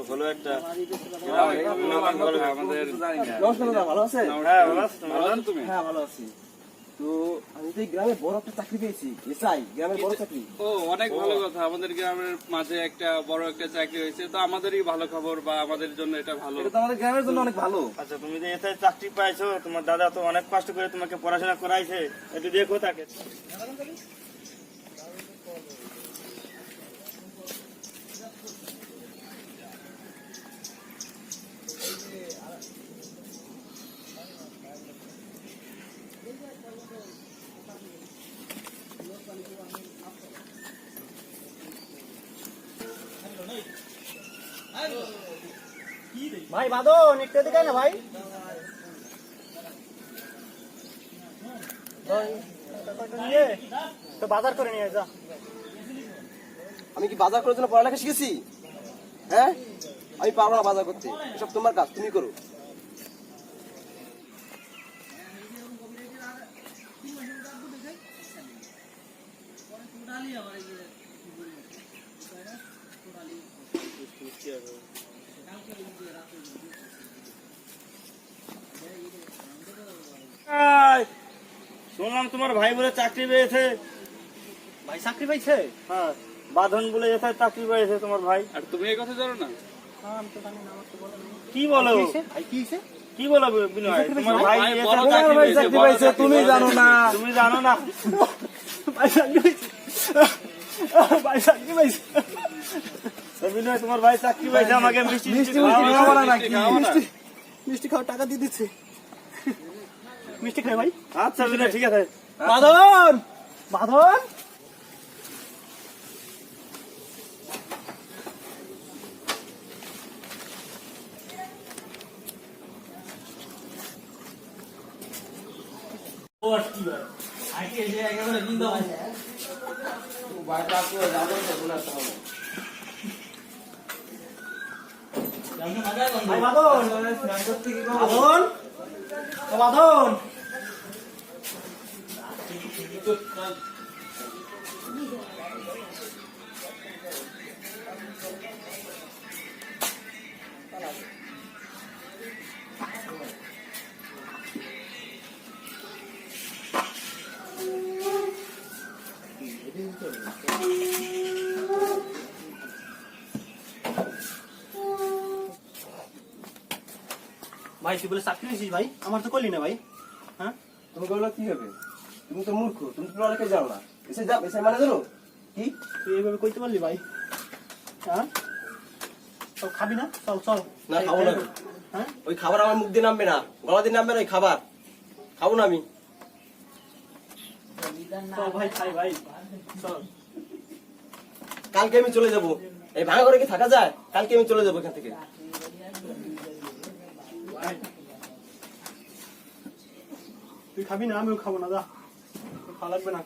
হলো একটা ভালো আছে? হ্যাঁ ভালো আছি। তো আমি তো এই গ্রামে বড় একটা চাকরি পেয়েছি, এসআই গ্রামের বড় চাকরি। ও অনেক ভালো কথা, আমাদের গ্রামের মাঝে একটা বড় একটা চাকরি হয়েছে, তো আমাদেরই ভালো খবর বা আমাদের জন্য এটা ভালো। এটা তো আমাদের গ্রামের জন্য অনেক ভালো। আচ্ছা, তুমি যে এসআই চাকরি পাইছো, তোমার দাদা তো অনেক কষ্ট করে তোমাকে পড়াশোনা করাইছে, একটু দেখো তাকে। ভাই বাদন একটু এদিকে না ভাই। তো বাজার করে নিয়ে যা। আমি কি বাজার করার জন্য পড়ালেখা শিখেছি? হ্যাঁ, আমি পারবো না বাজার করতে, এসব তোমার কাজ, তুমি করো। শুনলাম তোমার ভাই বলে চাকরি পেয়েছে। ভাই চাকরি পাইছে? হ্যাঁ, বাঁধন বলে এসআই চাকরি পেয়েছে তোমার ভাই। আর তুমি এই কথা জানো না? কি বলো? কি বলো বিনয়? তোমার ভাই চাকরি পেয়েছে, তুমি জানো না? তুমি জানো না? বিনয়, তোমার ভাই চাকরি পাইছে, আমাকে মিষ্টি খাওয়ার টাকা দিয়ে দিচ্ছে। মিষ্টি খাই ভাই। আচ্ছা বিনয়, ঠিক আছে। বাঁধন বাঁধন বাঁধন ভাই তুই বলে চাকরি নিয়েছিস ভাই, আমার তো করলি না ভাই। হ্যাঁ, তুমি বললো কি হবে? তুমি তো মূর্খ, তুমি তো পড়ালেখা জানো না। এসে যাও, এসে মানে জানো কি? তুই এইভাবে কইতে পারলি ভাই? হ্যাঁ, তো খাবি না? চল চল। না খাবো না। হ্যাঁ, ওই খাবার আমার মুখ দিয়ে নামবে না, গলা দিয়ে নামবে না ওই খাবার। খাবো না আমি। চল ভাই খাই ভাই, চল। কালকে আমি চলে যাবো। এই ভাঙা ঘরে কি থাকা যায়? কালকে আমি চলে যাবো এখান থেকে। তুই খাবি না, আমিও খাবো না, যা, খাওয়া লাগবে না।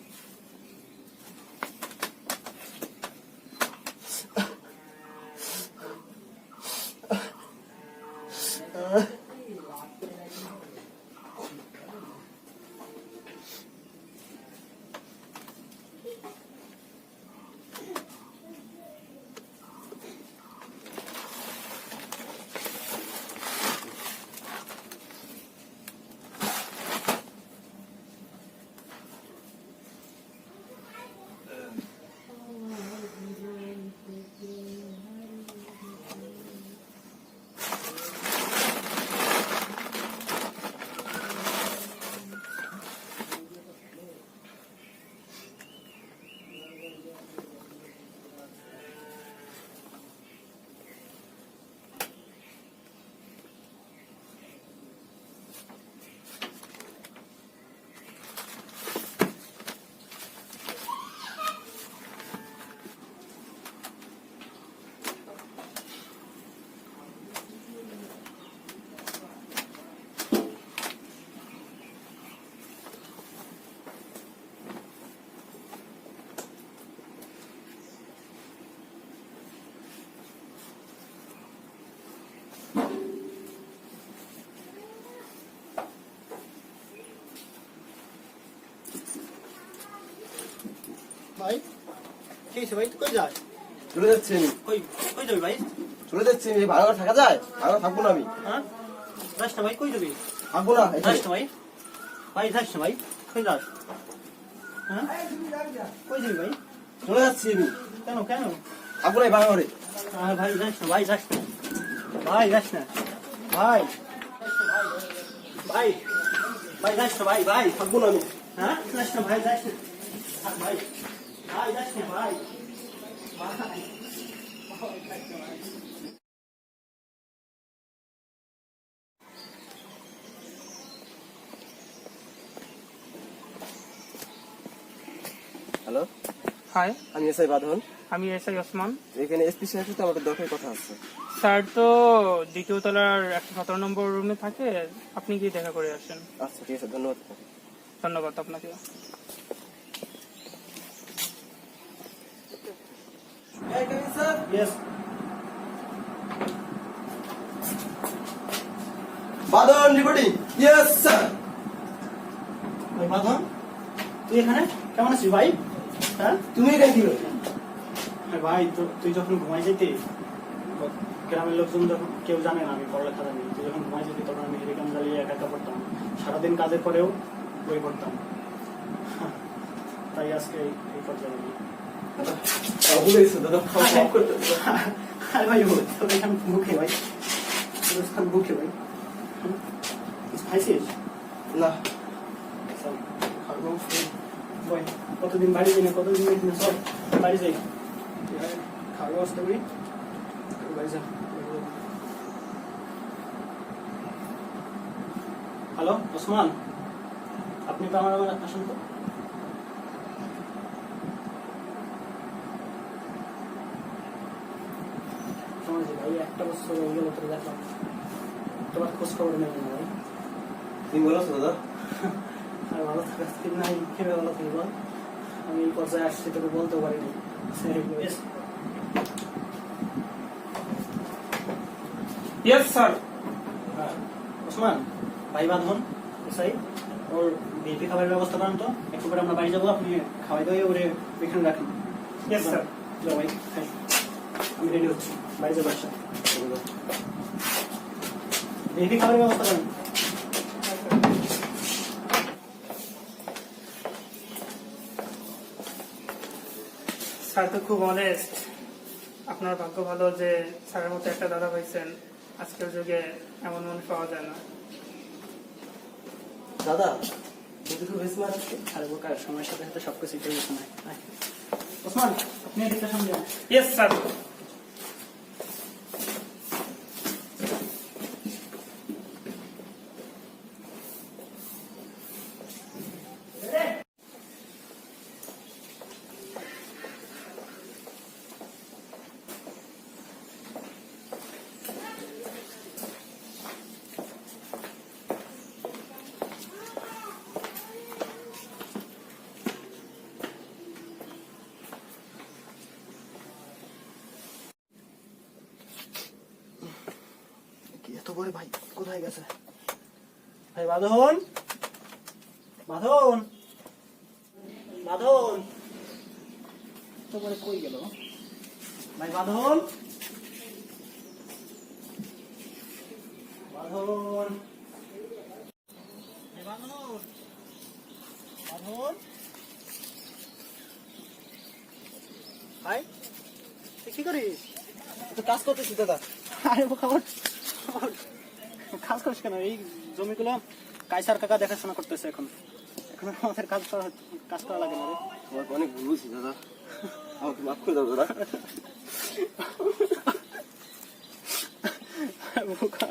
ভাই কি হয়েছে ভাই, তুই কই যাস? চলে যাচ্ছি আমি, কই কই যাবি ভাই? চলে যাচ্ছি আমি। ভাড়া ঘরে থাকা যায়? ভাড়া ঘরে থাকবো না আমি, হ্যাঁ যাস না ভাই, কই যাবি? থাকবো না যাস এখানে। না ভাই, ভাই যাস না ভাই, কই যাস? হ্যাঁ কই যাবি ভাই? চলে যাচ্ছি আমি, কেন কেন? থাকবো না এই ভাড়া ঘরে। ভাই যাস না, ভাই যাস না, ভাই যাস না, ভাই ভাই ভাই যাস না ভাই, ভাই থাকবো না আমি। হ্যাঁ যাস না ভাই, যাস না ভাই, ভাই যাস না ভাই, ভাই হ্যালো, হাই, আমি এসআই বাঁধন। আমি এসআই ওসমান। এখানে এসপি সাহেবের সাথে আমাকে দরকারি কথা আছে। স্যার তো দ্বিতীয় তলার 117 নম্বর রুমে থাকে, আপনি গিয়ে দেখা করে আসেন। আচ্ছা ঠিক আছে, ধন্যবাদ। ধন্যবাদ আপনাকে। ইয়েস বাঁধন রিপোর্টিং। Yes sir. ভাই মাধব, তুই এখানে কেমন আছিস ভাই? হ্যাঁ তুমি এখানে কি করছো? আরে ভাই তুই যখন ঘুমাই যেতি, গ্রামের লোকজন যখন কেউ জানে না আমি পড়ালেখা জানি, তুই যখন ঘুমাই যেতি তখন আমি রিকাম জ্বালিয়ে একা একা পড়তাম, সারাদিন কাজের পরেও বই পড়তাম, তাই আজকে এই পর্যায়ে আমি। ভুলে গেছো দাদা, মাফ করতে হবে। আরে ভাই তোর এখানে মুখে ভাই, তোর এখানে মুখে ভাই, কিছু খাইছিস? না, ভাই কতদিন বাড়ি যাই না, কতদিন সব বাড়ি যাই, খাওয়ার ব্যবস্থা করি, বাড়ি যা। হ্যালো ওসমান, আপনি তো আমার আসেন তো। সমাজে ভাই একটা বছর হয়ে গেল তোর দেখলাম, তোমার খোঁজ খবর নেই না ভাই। তুমি বলো দাদা। আর ভালো থাকার ঠিক নাই, খেয়ে ভালো থাকবো, আমি এই পর্যায়ে আসছি তোকে বলতেও পারিনি। Yes sir. ওসমান, ভাই বাঁধন এসাই, ওর বিপি খাবারের ব্যবস্থা করেন তো, একটু করে আমরা বাড়ি যাবো, আপনি খাওয়াই দিয়ে ওরে এখানে রাখেন। Yes sir. যাও ভাই, খাই। আমি রেডি হচ্ছি, বাড়ি যাবো বাসা। বিপি খাবারের ব্যবস্থা করেন। স্যার তো খুব অনেস্ট। আপনার ভাগ্য ভালো যে স্যারের মতো একটা দাদা পাইছেন। আজকের যুগে এমন মানুষ পাওয়া যায় না। দাদা তুমি খুব স্মার্ট আজকে। আর বোকার সময়ের সাথে সাথে সবকিছু চলে গেছে না। ওসমান, আপনি এদিকটা সামনে যান। Yes sir. এত বড় ভাই কোথায় গেছে? ভাই বাঁধন, বাঁধন, বাঁধন, তো বলে কই গেল ভাই বাঁধন, বাঁধন, ভাই বাঁধন, বাঁধন, ভাই তুই কি করিস? তো কাজ করতেছি দাদা। আরে বোকা ওঠ, ওঠ। কাজ করিস কেন? এই জমিগুলো কাইসার কাকা দেখাশোনা করতেছে এখন, এখন আমাদের কাজ করা লাগে না রে। তোমাকে অনেক ভুল বুঝছি দাদা, আমাকে মাফ করে দাও দাদা। বোকা